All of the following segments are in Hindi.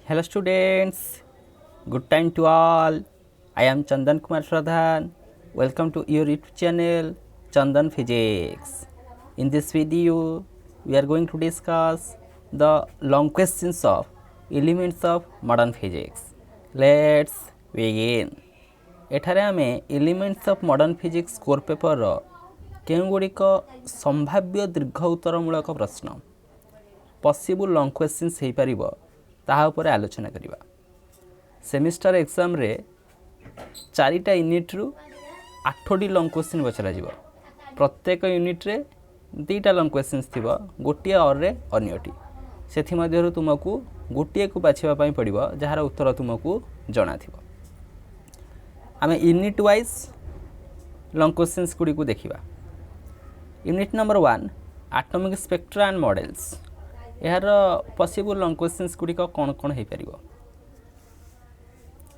Hello students, good time to all. I am Chandan Kumar Pradhan. Welcome to your YouTube channel Chandan Physics. In this video, we are going to discuss the long questions of elements of modern physics. Let's begin. एठारे आमे elements of modern physics core paper केउगुड़िक संभाव्य दीर्घ उत्तरमूलक प्रश्न पॉसिबल लॉन्ग क्वेश्चंस हो पार ताहा उपरे आलोचना करिबा। सेमिस्टर एग्जाम रे 4टा यूनिट रु 8टी लॉन्ग क्वेश्चन पचरा जिवो। प्रत्येक यूनिट रे 2टा लॉन्ग क्वेश्चंस थिबो, गोटिए और रे अन्यटी सेथि मध्यरु तुमको गोटिए को बाछिबा पई पड़िबो जहार उत्तर तुमको जणा थिबो। आमे यूनिट वाइज लॉन्ग क्वेश्चंस गुडी को देखिबा। Unit number 1 atomic spectra and models. यार पॉसिबल लॉन्ग क्वेश्चंस गुडी कौन कौन हो पार।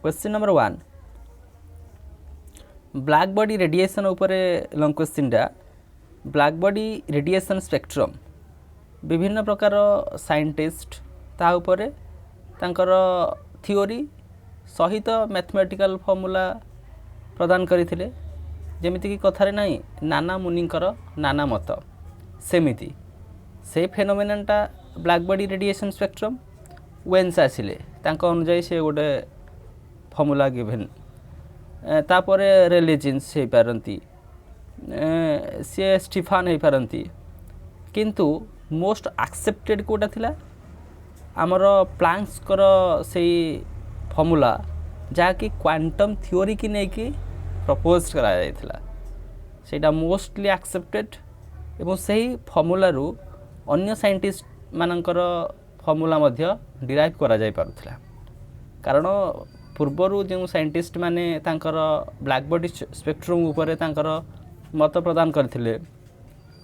Question number 1 black body radiation उपरे लॉन्ग क्वेश्चन टा। ब्लैक बॉडी रेडिएशन स्पेक्ट्रम विभिन्न प्रकार साइंटिस्ट ता उपरे तांकर थियोरी सहित मैथमेटिकल फॉर्मूला प्रदान करथिले। जेमिति कि कथारे नाही नाना मुनिंकर नाना मत सेमिति से फेनोमेननटा black body radiation spectrum Wien's आसिले तांको अनुसार से गोटे फॉर्मूला गिवन तापर रेलेजिन्स हो पारती सी स्टीफान हो पारती किंतु मोस्ट एक्सेप्टेड कोटा थिला आमर प्लांक्सकर से फॉर्मूला जहाँकि क्वांटम थ्योरी की नहीं कि प्रपोज करा जायथिला सेटा मोस्टली एक्सेप्टेड एवं सही फॉर्मूला रु अन्य साइंटिस्ट मानकर फॉर्मूला मध्य डिराइव करा जाय पारुथिला। कारण पूर्वरु जो साइंटिस्ट माने तांकर ब्लैक बॉडी स्पेक्ट्रम ऊपर तांकर मत प्रदान करथिले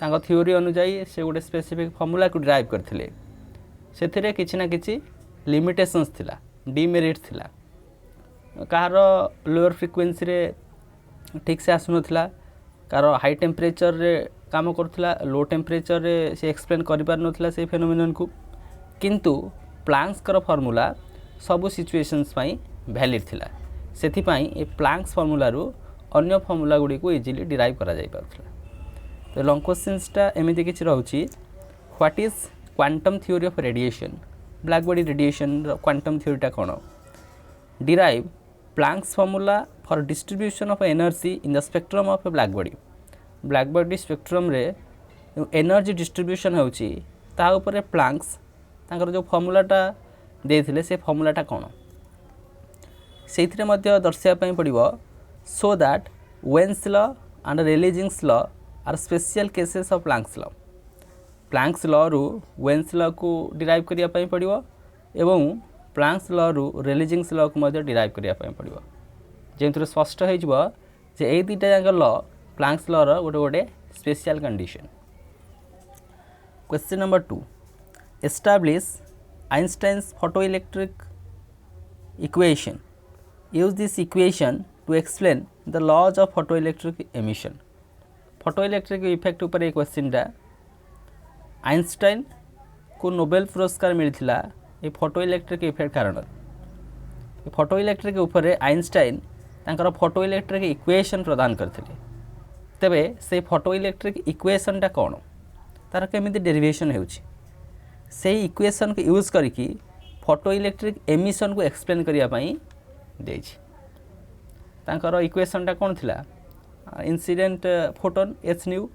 तांकर थ्योरी अनुसार से गोटे स्पेसिफिक फॉर्मूला को डिराइव करथिले सेथिरे किछि ना किछि लिमिटेशंस थिला, डिमेरिट थिला। कहार लोअर फ्रिक्वेंसी रे ठीक से आसु नथिला, कार हाई टेम्परेचर रे काम करथिला, लो टेम्परेचर रे से एक्सप्लेन करि पार नथिला से फेनोमेनन को। किंतु प्लांक्स कर फार्मूला सब सिचुएशंस पई वैलिड थिला सेथि पई ए प्लांक्स फार्मूला रु अन्य फार्मूला गुडी को इजीली डिराइव करा जाय पारथिला। तो लॉन्ग क्वेश्चंस टा एमिति किछि रहउची। What is quantum theory of radiation. Black body radiation quantum theory टा कोन। Derive Planck's formula for distribution of energy in the spectrum of a black body. Black body spectrum रे एनर्जी डिस्ट्रीब्यूशन होउची ता ऊपर प्लांक्स तांकर जो फार्मूलाटा देथिले से फार्मूलाटा कोन सेथिरे मध्य दर्शाया पई पड़िबो। So that Wien's law and Rayleigh Jeans law are special cases of Planck's law. Planck's law रु वेन्स लॉ को डिराइव करिया पई पड़िबो एवं प्लांक्स लॉ रु रेलेजिंग्स लॉ को मध्य डिराइव करिया पई पड़िबो। जेंतु स्पष्ट हो जिवो जे ए दुटा जांक लॉ प्लांक्स लॉ रो गोटे गोटे special condition. Question number 2 establish Einstein's photoelectric equation. Use this equation to explain the laws of photoelectric emission. Photoelectric effect ऊपर एक क्वेश्चन टा। आइंस्टाइन को नोबेल पुरस्कार मिलथिला ए फोटोइलेक्ट्रिक इफेक्ट कारण। फोटोइलेक्ट्रिक ऊपर आइंस्टाइन तांकर फोटोइलेक्ट्रिक इक्वेशन प्रदान करथिले। तबे से फोटोइलेक्ट्रिक इक्वेशन टा कोन तार केमिति डेरिवेशन हेउची से इक्वेशन को यूज करके फोटोइलेक्ट्रिक एमिशन को एक्सप्लेन करिया पई देछि। तांकर इक्वेशन टा कोन थिला इंसिडेंट फोटोन एच न्यू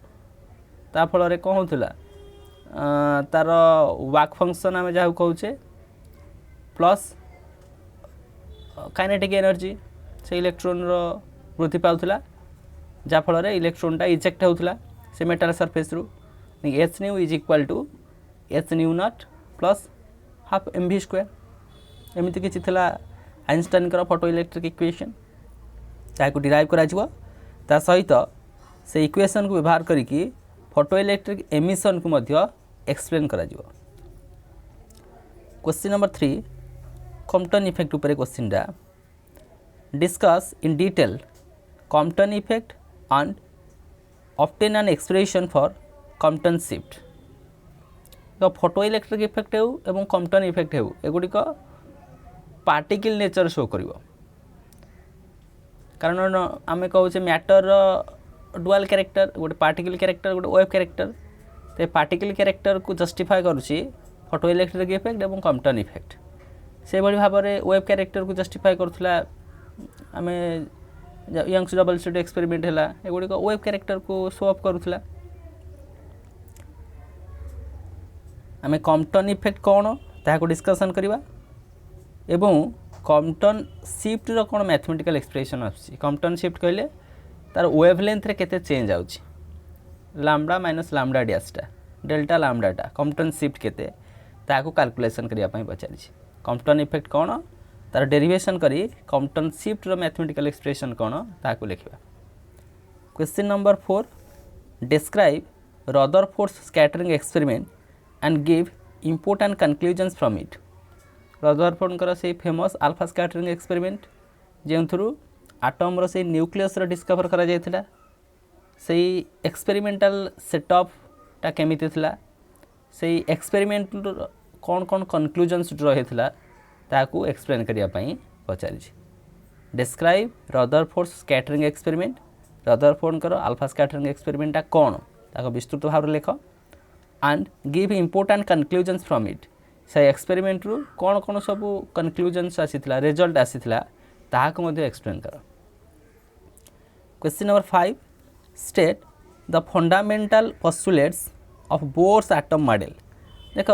ता फल रे कोन होथिला तार वर्क फंक्शन आमे जाहु कहउचे प्लस काइनेटिक एनर्जी से इलेक्ट्रॉन रो वृद्धि पाउथिला जा फल रे इलेक्ट्रॉन टा इजेक्ट होउथिला से मेटल सरफेस रु। H nu is equal to h nu naught plus half m v square एमिति किछि थिला आइंस्टाइन कर फोटोइलेक्ट्रिक इक्वेशन ताको डिराइव करा जिवो। ता सहित से इक्वेशन को व्यवहार करिकि फोटोइलेक्ट्रिक एमिशन को मध्य एक्सप्लेन करा जिवो। क्वेश्चन नंबर 3 कॉम्पटन इफेक्ट ऊपर क्वेश्चन दा। Discuss in detail Compton effect and obtain an expression for Compton shift. तो फोटो इलेक्ट्रिक इफेक्ट हो एवं कॉम्पटन इफेक्ट हो एगुड़िक पार्टिकल नेचर शो करिवो कारण आम कहे मैटर डुअल कैरेक्टर गोटे पार्टिकल कैरेक्टर गोटे वेव कैरेक्टर तो पार्टिकल कैरेक्टर को जस्टिफाई करुच्ची फोटो इलेक्ट्रिक इफेक्ट और कॉम्पटन इफेक्ट से भाई भाव में वेव कैरेक्टर को जस्टिफाई करूला आम यंग्स डबल स्लिट एक्सपेरिमेंट है एगुड़िक वेव कैरेक्टर को शो अप करूला आम कॉम्पटन इफेक्ट कौन ताको डिस्कसन करवा एवं कॉम्पटन शिफ्ट रो कौन मैथमेटिकल एक्सप्रेशन आसी कॉम्पटन शिफ्ट कहले तार वेवलेंथ रे केते चेंज आउची लैम्बडा माइनस लैम्बडा डैशटा डेल्टा लैम्बडाटा कॉम्पटन शिफ्ट केते ताको कैलकुलेशन करिया पई पचारि कॉम्पटन इफेक्ट कौन तार डेरिवेशन करी कॉम्पटन शिफ्ट रो मैथमेटिकल एक्सप्रेशन कौन ताको लिखिबा question number 4 describe Rutherford's scattering experiment and give important conclusions from it Rutherford से फेमस अल्फा स्कैटरिंग एक्सपेरिमेंट जो थ्रू आटम से न्यूक्लियस डिस्कवर करा जायथिला से एक्सपेरिमेंटल सेटअपटा केमिति थिला से एक्सपेरिमेंट कौन कौन कंक्लूजन्स रही ताकू एक्सप्लेन करिया पई पचारि describe Rutherford's scattering experiment Rutherford alpha scattering एक्सपेरिमेंटा कौन ताको विस्तृत भाव में लिख and give important conclusions from it से एक्सपेरिमेंट रु कौन कौन सब कंक्लूजन्स आसीथिला रिजल्ट आसीथिला ताहाको मध्ये एक्सप्लेन कर question number 5 state the fundamental postulates of Bohr's atom model देख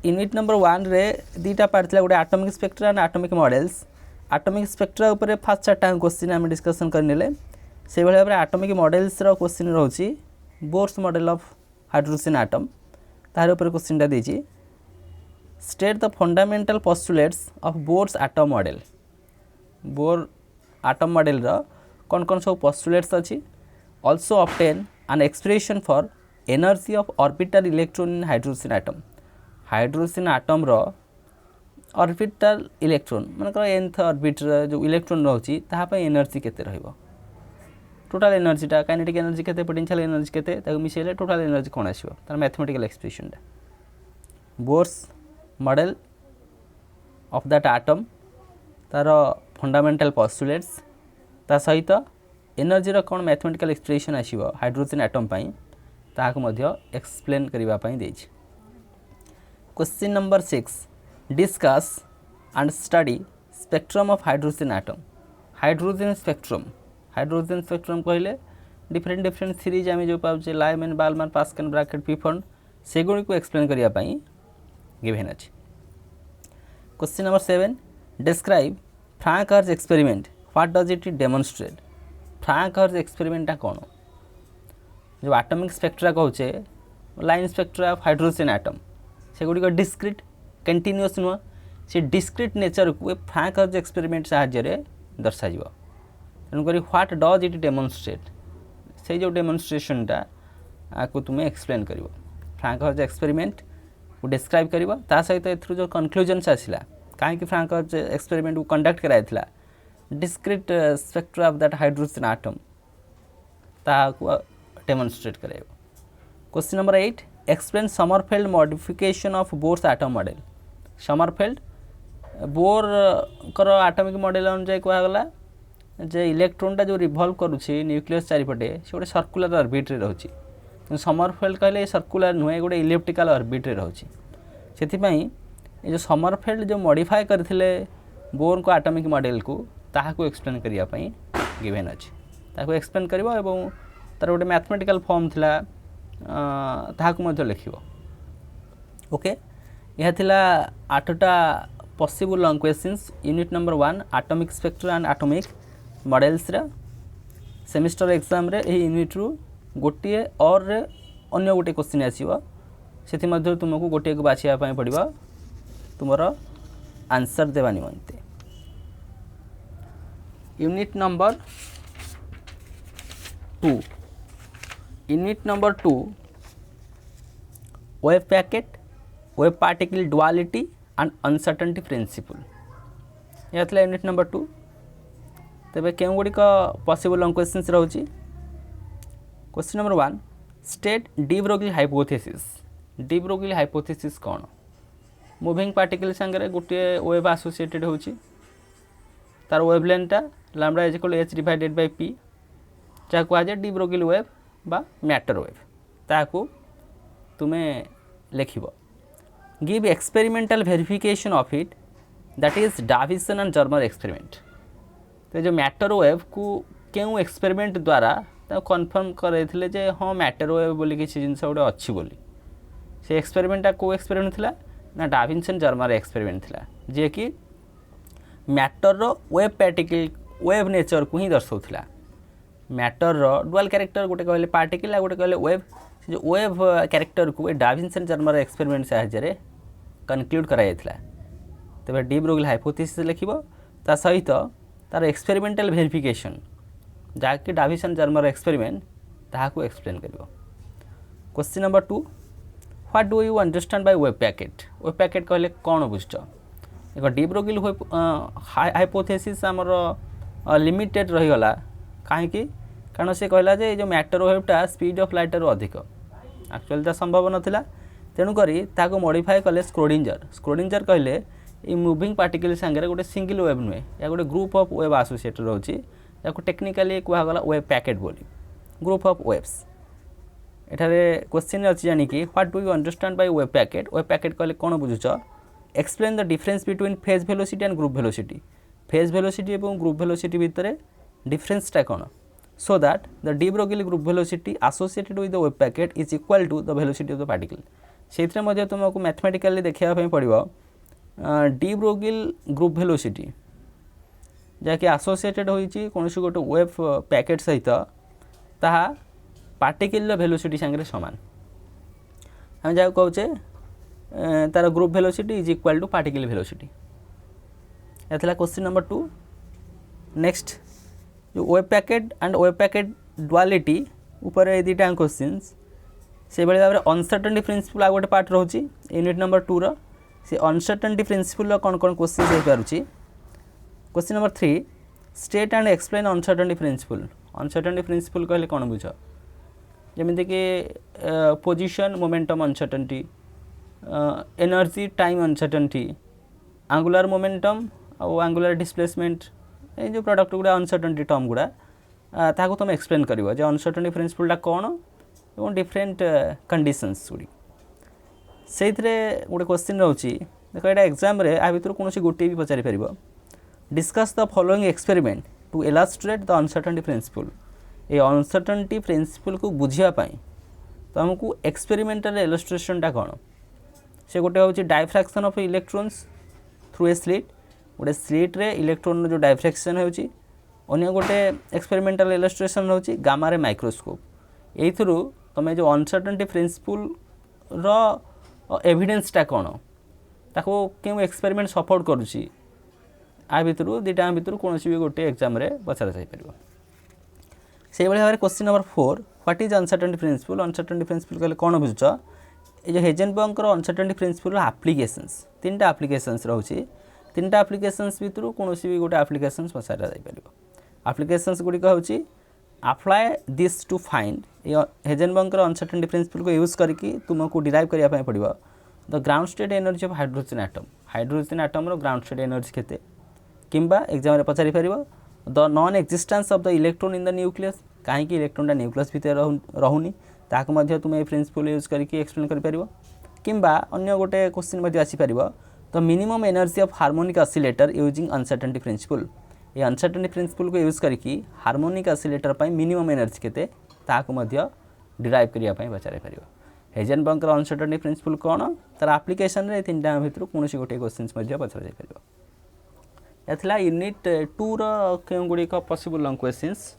यूनिट नंबर 1 रे दीटा पार्ट थिला गोटे atomic spectra and atomic models atomic spectra ऊपर फास्ट चारटा क्वेश्चन आम डिस्कसन करनेले से भाई भाव एटॉमिक मॉडल्स रो क्वेश्चन रोची Bohr's model of hydrogen atom तार ऊपर क्वेश्चनटा देछि state the fundamental postulates of Bohr's atom model Bohr atom model रो कौन कौन सब पोस्टुलेट्स अच्छी also obtain an expression for energy of orbital electron in hydrogen atom रो ऑर्बिटल इलेक्ट्रॉन मानकर nth ऑर्बिट जो इलेक्ट्रॉन रोची ताहा पे एनर्जी केते रहइबो टोटल एनर्जीटा काइनेटिक एनर्जी केते पोटेंशियल एनर्जी केते ताको मिसेले टोटल एनर्जी कोन आसीबो तार mathematical expression Bohr's model of that atom तार फंडामेंटल पोस्टुलेट्स ता सहित एनर्जी रो कोन मैथमेटिकल एक्सप्रेशन आसीबो हाइड्रोजन एटम पई ताको मध्य एक्सप्लेन करिवा पई देछि question number 6 discuss and study spectrum of hydrogen atom hydrogen spectrum कहले डिफरेंट सीरीज आम जो पाचे Lyman Balmer Paschen Brackett Pfund से गुड़ी को एक्सप्लेन करिया पई गिवन अछि question number 7 describe Franck Hertz experiment what does it demonstrate Franck Hertz एक्सपेरिमेंटा कौन जो एटॉमिक स्पेक्ट्रा कहचे line spectra of hydrogen atom से गुड़ी डिस्क्रिट कंटिन्यूअस नुह से डिस्क्रिट नेचर को फ्रैंक हर्ट्ज एक्सपेरिमेंट साहाय्य दर्शा तेणुक व्हाट डज इट डेमोन्स्ट्रेट से जो डेमोन्स्ट्रेशनटा आपको तुम्हें एक्सप्लेन कर फ्रैंक हर्ट्ज एक्सपेरिमेंट को डिस्क्राइब कर सहित एथु जो कनक्लूजन्स आसला कहीं फ्रैंक हर्ट्ज एक्सपेरिमेंट को कंडक्ट कराइला discrete spectra of that hydrogen atom ताको डेमोन्स्ट्रेट कर question number 8 explain Sommerfeld modification of Bohr's atom model Sommerfeld Bohr कर एटॉमिक मॉडल अनुसार कहगला जे इलेक्ट्रॉनटा जो रिवॉल्व करुच्ची न्यूक्लियस चारिपटे से गोटे सर्कुलर ऑर्बिट रे रहउची समरफेल्ड कहले सर्कुलर नुहे गोटे इलेप्टिकल ऑर्बिट रे रहउची सेथिपई ये जो समरफेल्ड जो मॉडिफाई करथिले बोर को एटॉमिक मॉडल को ताहाको एक्सप्लेन करिया पई गिवन अछि ताको एक्सप्लेन करबो एवं तार गोटे मैथमेटिकल फॉर्म थिला ताहाको मध्ये लिखिबो ओके यह थिला 8टा possible long questions unit number 1 atomic spectra and atomic models रे सेमिस्टर एग्जाम रे एही यूनिट रु गोटे और अन्य गोटे क्वेश्चन आसीबो सेथि मध्ये तुमको गोटे को बाछिया पई पड़िबो तुमर आंसर देवा निमंते unit number 2 unit number 2 wave packet wave particle duality and uncertainty principle यह था यूनिट नंबर 2 तेबे केउ गुड़िक पॉसिबल लॉन्ग क्वेश्चंस रहउची question number 1 state de Broglie hypothesis कौन मूविंग पार्टिकल संगे गोटे वेव एसोसिएटेड होची तार वेवलेंथटा lambda is equal H divided by P जहाँ कहुए डी ब्रोगिल वेव बा मैटर वेव ताकू तुम्हें लिख give experimental verification of it that is Davisson and Germer experiment. तो जो मैटर वेव को क्यों एक्सपेरिमेंट द्वारा कन्फर्म करे जे हाँ मैटर वेव बोली किसी जिनस गोटे अच्छी बोली से एक्सपेरिमेंटा को एक्सपेरिमेंट थिला ना डाविसन जर्मर एक्सपेरिमेंट थिला जे कि मैटर रो वेव पार्टिकल वेव नेचर को ही दर्शाउला। मैटर रो डुअल कैरेक्टर गोटे कहले पार्टिकल आ गोटे कहले वेव जो वेव कैरेक्टर को डाविसन जर्मर एक्सपेरिमेंट साहाय्य कनक्लूड करा जायतिला। तबे डी ब्रोगिल हाइपोथेसिस लिखिबो ता सहित तार एक्सपेरिमेंटल वेरिफिकेशन जहाँकि डाविसन जर्मर एक्सपेरिमेंट ताहाको एक्सप्लेन करिवो। Question number 2 what do you understand by wave packet. Wave packet कहले कौन बुझ एक डी ब्रोगिल हाइपोथेसिस आमर लिमिटेड रहीगला कहीं कारण से कहला जे जो मैटर वेवटा स्पीड ऑफ लाइट रो अधिक एक्चुअली ता संभव नथिला तेणुक ताको मॉडिफाई कले स्क्रोडिंजर कहले ये मूविंग पार्टिकल सांगे गोटे सिंगल वेव नुहे या गोटे ग्रुप ऑफ वेव एसोसिएटेड रोची या टेक्निकली कहगला वेव पैकेट बोली ग्रुप ऑफ वेव्स। एठारे क्वेश्चन अच्छी जानी कि what do you understand by wave packet कहले कौन बुझुच explain the difference between phase velocity and group velocity. Phase velocity और ग्रुप वेलोसिटी भितर डिफरेंसटा कौन so that the de Broglie group velocity associated with the wave packet is equal to the velocity of the particle. से तुमको मैथमेटिकली देखा पड़ो डी ब्रोगिल ग्रुप वेलोसिटी जहाँकि एसोसिएटेड होती कौन गोटे वेव पैकेट सहित ताहा पार्टिकल वेलोसिटी सांगे सामान आम जहाँ कहे तार group velocity is equal to particle velocity. यह क्वेश्चन नंबर 2। नेक्स्ट जो wave packet and wave packet duality ऊपर ये दुटा क्वेश्चंस से भाव में अनसर्टेनिटी प्रिंसिपल आ गोटे पार्ट रोचे यूनिट नंबर 2 रो से अनसर्टेनिटी प्रिंसिपल कौन कौन क्वेश्चन हो पारुछि। Question number 3 state and explain uncertainty principle. Uncertainty principle कहले कौन बुझ जमीन कि position momentum uncertainty energy time uncertainty angular momentum और एंगुलर डिस्प्लेसमेंट ये जो प्रोडक्ट गुड़ा अनसर्टेनिटी टर्म गुड़ा ताको तुम एक्सप्लेन करिवो जे अनसर्टेनिटी प्रिंसिपलटा कौन और डिफरेंट कंडीशंस गुड़ी से गोटे क्वेश्चन रोची देख यहाँ एग्जाम आ भर कौन गोटे भी पचारि पार discuss the following experiment to illustrate the uncertainty principle. ये अनसर्टेनिटी प्रिंसिपल को बुझापी तुमको एक्सपेरिमेंटल इलस्ट्रेशनटा कौन से गोटे हूँ diffraction of electrons through a slit गोटे स्लिट रे इलेक्ट्रॉन जो डायफ्रैक्शन होची अन्य गोटे एक्सपेरिमेंटल इलस्ट्रेशन होची गामा रे माइक्रोस्कोप। यही तुम जो अनसर्टेनिटी प्रिंसिपल रो एविडेंसटा कौन ताको क्यों एक्सपेरिमेंट सपोर्ट करुच्ची आ भितर दुटा भितर कौन भी गोटे एग्जाम रे पचरा जापर। से भाव में question number 4 what is uncertainty principle. Uncertainty principle कहले कौन बुझुच ये जो हेजेनबर्ग अनसर्टेनिटी प्रिंसिपल एप्लिकेशंस 3टा एप्लिकेशंस रोचे 3टा एप्लिकेशंस भितर कौन भी गोटे एप्लिकेशंस पचरा जापर। एप्लिकेशंस गुड़िक हूँ अप्लाई दिस टू फाइंड ये हेजेनबर्ग अनसर्टेनिटी प्रिंसिपल को यूज करके तुमको डिराइव करने पड़ो the ground state energy of hydrogen atom रो ग्राउंड स्टेट एनर्जी केते किंबा एग्जाम पचारि पार the non existence of the electron in the nucleus कहीं इलेक्ट्रॉनटा न्यूक्लियस भितर रहूनी ताकू तुम प्रिंसिपल यूज करके एक्सप्लेन कर किंबा अन्य गोटे क्वेश्चन आसीपर the minimum energy of harmonic oscillator using uncertainty principle. ये अनसर्टेनिटी प्रिंसिपल को यूज करके हार्मोनिक ऑसिलेटर पर मिनिमम एनर्जी केते ताकू डिराइव करने पचारि पार। हेजेनबर्ग अनसर्टेनिटी प्रिंसिपल कौन तार एप्लिकेशन रे 3टा भितर कौन गोटे क्वेश्चन पचरा जापर। यह यूनिट 2 रो क्यों गुड़िक possible long questions.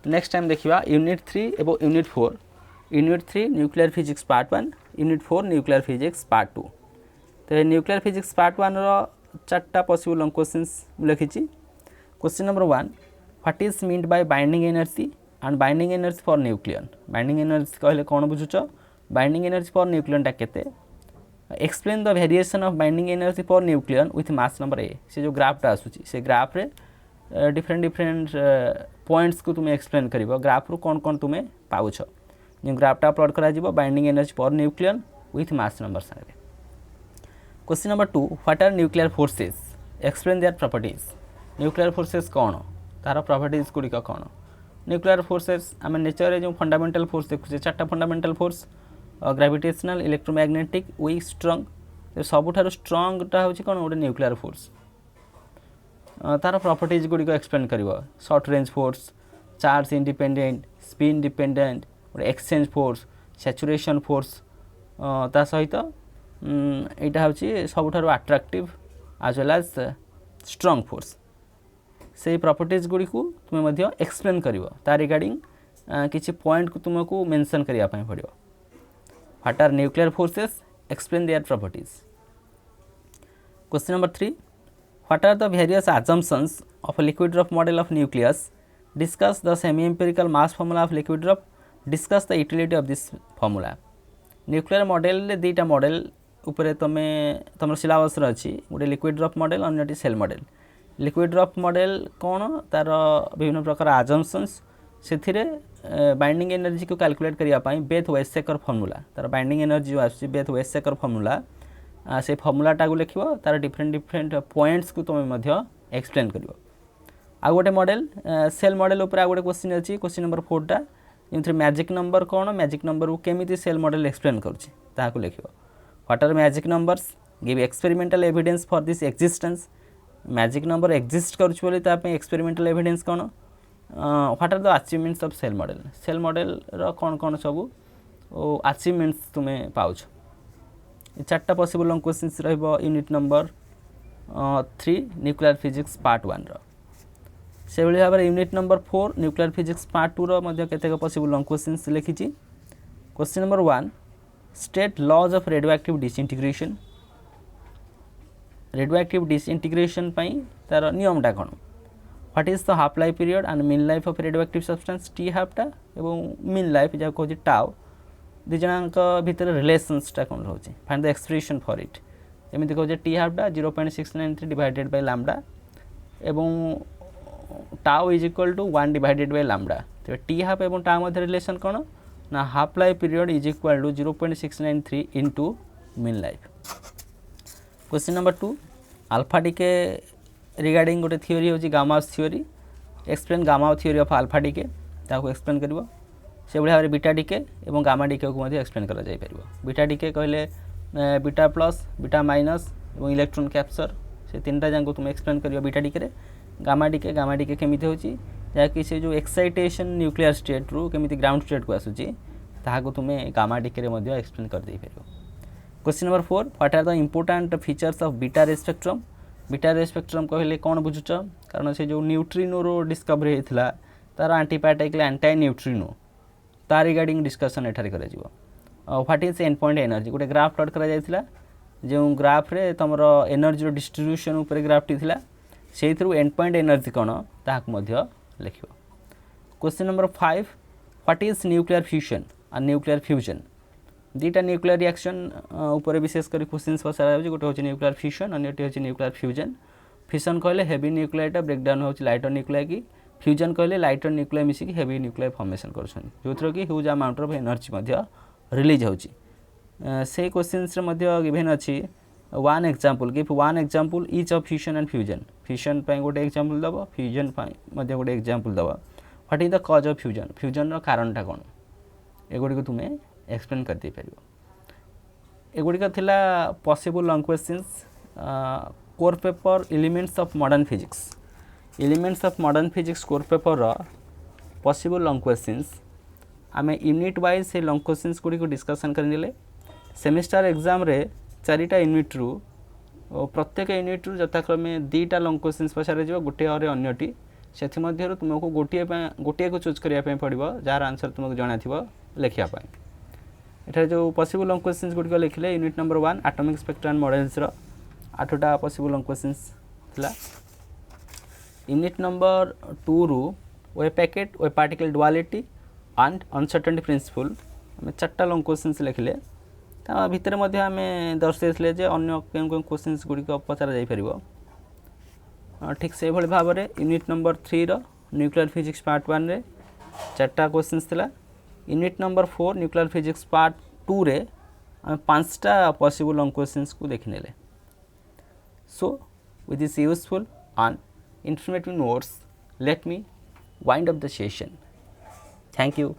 Next time देखा यूनिट 3 एवं unit 4। Unit 3 nuclear physics part 1 unit 4 nuclear physics part 2। तो न्यूक्लियर फिजिक्स पार्ट 1 रो 4टा पॉसिबल लॉन्ग क्वेश्चंस लिखी। Question number 1 what is meant by binding energy and binding energy for nucleon. Binding energy कहले कौन बुझुच बाइंडिंग एनर्जी फॉर न्यूक्लियनटा केते explain the variation of binding energy for nucleon with mass number A. से जो ग्राफटा आसूची से ग्राफ रे डिफरेंट पॉइंट्स को तुम्हें एक्सप्लेन कर ग्राफ रू कौन कौन तुम्हें पाउछ जो ग्राफटा अपलोड करा binding energy for nucleon with mass number सारे। Question number 2 what are nuclear forces explain their properties. Nuclear forces कौन तार प्रॉपर्टीज गुड़िक कौन न्यूक्लियर फोर्सेस आम नेचर जो फंडामेंटल फोर्स देखुचे चार्टा fundamental force gravitational electromagnetic weak strong सबुठार स्ट्रंगटा हूँ कौन गोटे न्यूक्लियर फोर्स तार प्रॉपर्टीज गुड़िक एक्सप्लेन कर short range force charge independent spin dependent गोटे एक्सचेंज फोर्स सैचुरेशन फोर्स ता सहित यहाँ हूँ सबुठार attractive as well as strong force से प्रॉपर्टीज गुड़ी को तुम्हें एक्सप्लेन कर रिगार्डिंग किसी पॉइंट को तुमको मेंशन करने पड़ो what are nuclear forces explain their properties question number 3 what are the various assumptions of a liquid drop model of nucleus discuss the semi empirical mass formula of liquid drop discuss the utility of this formula nuclear model रे दीटा मॉडल उपरे तुम सिलेबस अच्छी गोटे लिक्विड ड्रॉप मॉडल अन्यटी shell model liquid drop model कौन तार विभिन्न प्रकार आजम्पशंस से बाइंडिंग एनर्जी को कैलकुलेट करने बेथ वेसेकर फॉर्मूला तार बाइंडिंग एनर्जी जो आस बेथ वेसेकर फॉर्मूला से फॉर्मूलाटा को लिख तार डिफरेंट डिफरेंट पॉइंट्स को तुम एक्सप्लेन कर आ गोटे मॉडल सेल मॉडल उपर आ गोटे क्वेश्चन अच्छी क्वेश्चन नंबर 4 जो मैजिक नंबर कौन मैजिक नंबर को केमी सेल मॉडल एक्सप्लेन करुँच लिख what are magic numbers give experimental evidence for this existence magic number exist करुँच एक्सपेरिमेंटल एविडेंस कौन what are the achievements of shell model कौन कौन सब अचीवमेंट्स तुम्हें पाउछ चार्टा पॉसिबल लॉन्ग क्वेश्चंस रहिबो unit number 3 nuclear physics part 1 से भाव में unit number 4 nuclear physics part 2 केतेक पॉसिबल लॉन्ग क्वेश्चंस लिखी question number 1 state laws of radioactive disintegration radioactive disintegration तार नियमटा कौन what is the half life period and mean life of radioactive substance T हाफटा एवं मीन लाइफ जहाँ कहूँ टाउ दुजन भितर रिलेशनसटा कौन रोचे find the expression for it एमती कहूँ टी हाफटा 0.693 डिवाइडेड बाय लैम्बडा एवं tau is equal to 1 divided by lambda तो टी हाफ एवं टाउ मध्य रिलेशन कौन ना half life period is equal to 0.693 into mean life question number 2 alpha decay regarding गोटे थियोरी होची Gamow's theory explain Gamow theory of alpha decay ताको एक्सप्लेन करिवो से भाव में बीटा डीके और गामा डीके को एक्सप्लेन करा जाय परिवो बीटा डीके कहले बीटा प्लस बीटा माइनस और इलेक्ट्रॉन कैप्चर से तीनटा जांको तुम एक्सप्लेन करिवो बीटा डीके रे गामा डीके केमिति होची जहाँकि से जो एक्साइटेशन न्यूक्लियर स्टेट रु केमिति ग्राउंड स्टेट को आसुची ताहाको तुम गामा डीके रे एक्सप्लेन कर दे परिवो question number 4 what are the important features of beta ray spectrum कहले कौन बुझुच कारण से जो न्यूट्रिनो रो डिस्कवरी होता तार एंटीपार्टिकल एंटी न्यूट्रिनो तार रिगार्डिंग डिस्कसन एठारे करा जिवो what is end point energy गोटे ग्राफ प्लॉट करा जायतिला जो ग्राफ रे तमरो एनर्जी डिस्ट्रीब्यूशन ऊपर ग्राफ टी थिला सेहि थ्रू एंड पॉइंट एनर्जी कोन ताहाक मध्य लिखिबो question number 5 what is nuclear fusion and nuclear fusion दुईटा न्यूक्लियर रिएक्शन ऊपर विशेष कर क्वेश्चंस पचरा जाउछि गोटे होछि न्यूक्लियर फ्यूजन अन्यटी होछि न्यूक्लियर फ्यूजन फ्यूजन कहले हेवी न्यूक्लियटा ब्रेकडाउन होछि लाइटर न्यूक्लियर की फ्यूजन कहले लाइटर न्यूक्लियर मिसिक हेवी न्यूक्लियर फॉर्मेशन करछन जोथरो कि ह्यूज अमाउंट ऑफ एनर्जी मध्य रिलीज होछि से क्वेश्चंस रे मध्य गिवन अछि one example give one example each of fusion and fusion पई गोटे एग्जांपल दबो फ्यूजन पई मध्य गोटे एग्जांपल दबो what is the cause of fusion रो कारणटा कोन एगुडी को तुमे एक्सप्लेन कर दे परिबो एगुडी थिला possible long questions core paper elements of modern physics core paper रो पॉसिबल लॉन्ग क्वेश्चंस आमे यूनिट वाइज से लॉन्ग क्वेश्चंस गुडी को डिस्कशन करनेले सेमेस्टर एग्जाम रे चारिटा यूनिट रु प्रत्येक यूनिट रु यथाक्रमे दुईटा लॉन्ग क्वेश्चंस पछारे जिवो गोटे और अन्यटी सेथि मध्यरु तुमको गोटे को चूज करिया पय पड़िबो जार आंसर तुमको जणा थिबो लेखिया पय एटा जो पॉसिबल लॉन्ग क्वेश्चंस गुडी को लिखले unit number 1 atomic spectrum and models रो 8टा पॉसिबल लॉन्ग क्वेश्चंस थिला यूनिट नंबर 2 रु wave packet wave particle duality and uncertainty principle आम 4टा लॉन्ग क्वेश्चंस लिखले ता भितर मध्य आम दर्शाइले जे अन्य केन क्वेश्चंस गुडी को पचरा जाई परिबो ठीक से भली भाव में यूनिट नंबर 3 रो न्यूक्लियर फिजिक्स पार्ट 1 रे 4टा क्वेश्चंस थिला unit number 4 nuclear physics part 2 रे आम 5टा पॉसिबल लॉन्ग क्वेश्चंस को देखिनेले so with this useful and informative notes, let me wind up the session. Thank you.